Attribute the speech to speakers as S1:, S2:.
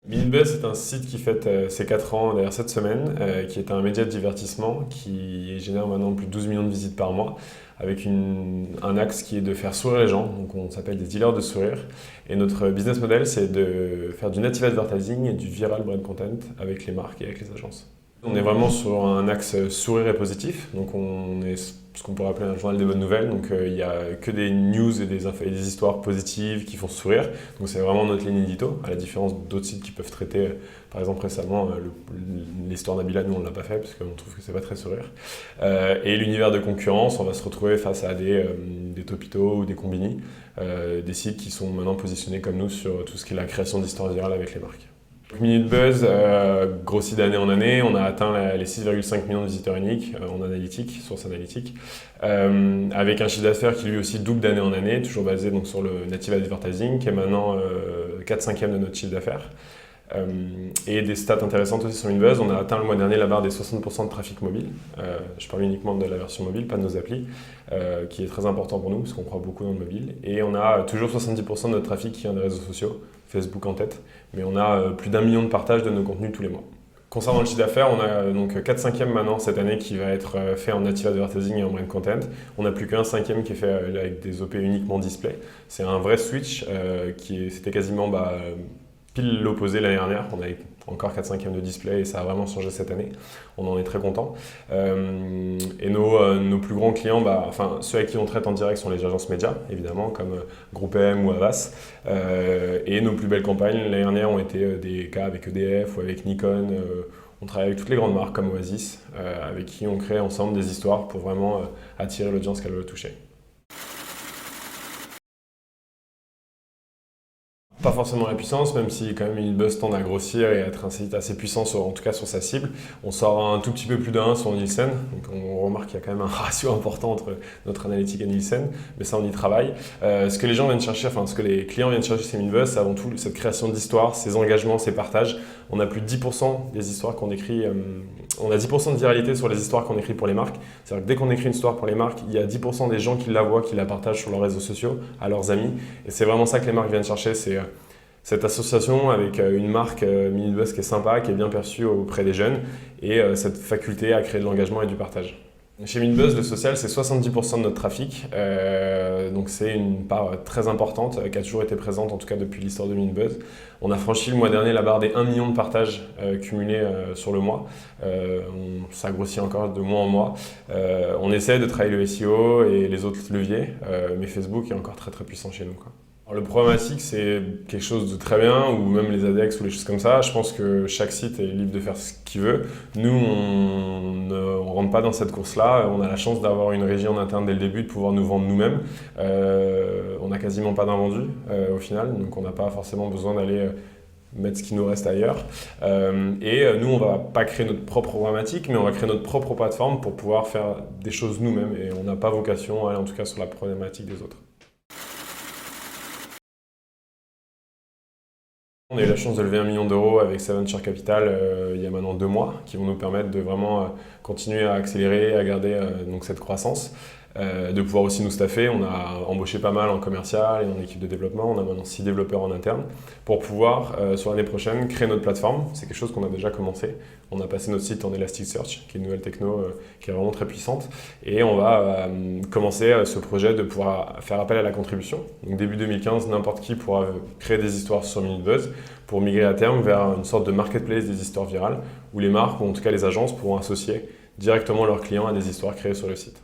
S1: Minute c'est un site qui fête ses 4 ans d'ailleurs cette semaine, qui est un média de divertissement qui génère maintenant plus de 12 millions de visites par mois, avec un axe qui est de faire sourire les gens, donc on s'appelle des dealers de sourire. Et notre business model, c'est de faire du native advertising et du viral brand content avec les marques et avec les agences. On est vraiment sur un axe sourire et positif, donc on est ce qu'on pourrait appeler un journal des bonnes nouvelles, donc il n'y a que des news et des histoires positives qui font sourire, donc c'est vraiment notre ligne édito, à la différence d'autres sites qui peuvent traiter, par exemple récemment, l'histoire Nabila, nous on ne l'a pas fait parce qu'on trouve que c'est pas très sourire. Et l'univers de concurrence, on va se retrouver face à des Topito ou des Combini, des sites qui sont maintenant positionnés comme nous sur tout ce qui est la création d'histoires virales avec les marques. Minute Buzz grossit d'année en année, on a atteint les 6,5 millions de visiteurs uniques en analytique, source analytique, avec un chiffre d'affaires qui lui aussi double d'année en année, toujours basé donc, sur le native advertising, qui est maintenant 4/5 de notre chiffre d'affaires. Et des stats intéressantes aussi sur Minute Buzz, on a atteint le mois dernier la barre des 60% de trafic mobile. Je parle uniquement de la version mobile, pas de nos applis, qui est très important pour nous parce qu'on croit beaucoup dans le mobile. Et on a toujours 70% de notre trafic qui vient des réseaux sociaux, Facebook en tête, mais on a plus d'1 million de partages de nos contenus tous les mois. Concernant le chiffre d'affaires, on a donc 4/5 maintenant cette année qui va être fait en native advertising et en brand content. On n'a plus qu'un 5e qui est fait avec des OP uniquement display. C'est un vrai switch c'était quasiment pile l'opposé l'année dernière. On avait encore 4/5 de display et ça a vraiment changé cette année. On en est très content. Et nos plus grands clients, ceux avec qui on traite en direct sont les agences médias, évidemment, comme Groupe M ou Havas. Et nos plus belles campagnes l'année dernière ont été des cas avec EDF ou avec Nikon. On travaille avec toutes les grandes marques comme Oasis, avec qui on crée ensemble des histoires pour vraiment attirer l'audience qu'elle veut toucher. Pas forcément la puissance, même si quand même Minute Buzz tend à grossir et à être un site assez puissant, en tout cas sur sa cible. On sort un tout petit peu plus d'1 sur Nielsen, donc on remarque qu'il y a quand même un ratio important entre notre analytique et Nielsen, mais ça on y travaille. Ce que les gens viennent chercher, ce que les clients viennent chercher chez Minute Buzz, c'est avant tout cette création d'histoires, ces engagements, ces partages. On a plus de 10% des histoires qu'on écrit, on a 10% de viralité sur les histoires qu'on écrit pour les marques. C'est-à-dire que dès qu'on écrit une histoire pour les marques, il y a 10% des gens qui la voient, qui la partagent sur leurs réseaux sociaux, à leurs amis. Et c'est vraiment ça que les marques viennent chercher, c'est cette association avec une marque Minute Buzz qui est sympa, qui est bien perçue auprès des jeunes et cette faculté à créer de l'engagement et du partage. Chez Minute Buzz, le social, c'est 70% de notre trafic, donc c'est une part très importante qui a toujours été présente, en tout cas depuis l'histoire de Minute Buzz. On a franchi le mois dernier la barre des 1 million de partages cumulés sur le mois. Ça grossit encore de mois en mois. On essaie de travailler le SEO et les autres leviers, mais Facebook est encore très très puissant chez nous, quoi. Alors, le programmatique, c'est quelque chose de très bien, ou même les ADX ou les choses comme ça. Je pense que chaque site est libre de faire ce qu'il veut. Nous, on ne rentre pas dans cette course-là. On a la chance d'avoir une régie en interne dès le début, de pouvoir nous vendre nous-mêmes. On n'a quasiment pas d'invendus au final, donc on n'a pas forcément besoin d'aller mettre ce qui nous reste ailleurs. Nous, on ne va pas créer notre propre programmatique, mais on va créer notre propre plateforme pour pouvoir faire des choses nous-mêmes. Et on n'a pas vocation à aller en tout cas sur la problématique des autres. On a eu la chance de lever 1 million d'euros avec Seven Venture Capital il y a maintenant 2 mois, qui vont nous permettre de vraiment continuer à accélérer, à garder donc cette croissance, de pouvoir aussi nous staffer. On a embauché pas mal en commercial et en équipe de développement. On a maintenant 6 développeurs en interne pour pouvoir, sur l'année prochaine, créer notre plateforme. C'est quelque chose qu'on a déjà commencé. On a passé notre site en Elasticsearch, qui est une nouvelle techno qui est vraiment très puissante. Et on va commencer ce projet de pouvoir faire appel à la contribution. Donc début 2015, n'importe qui pourra créer des histoires sur Minute Buzz pour migrer à terme vers une sorte de marketplace des histoires virales où les marques, ou en tout cas les agences, pourront associer directement leurs clients à des histoires créées sur le site.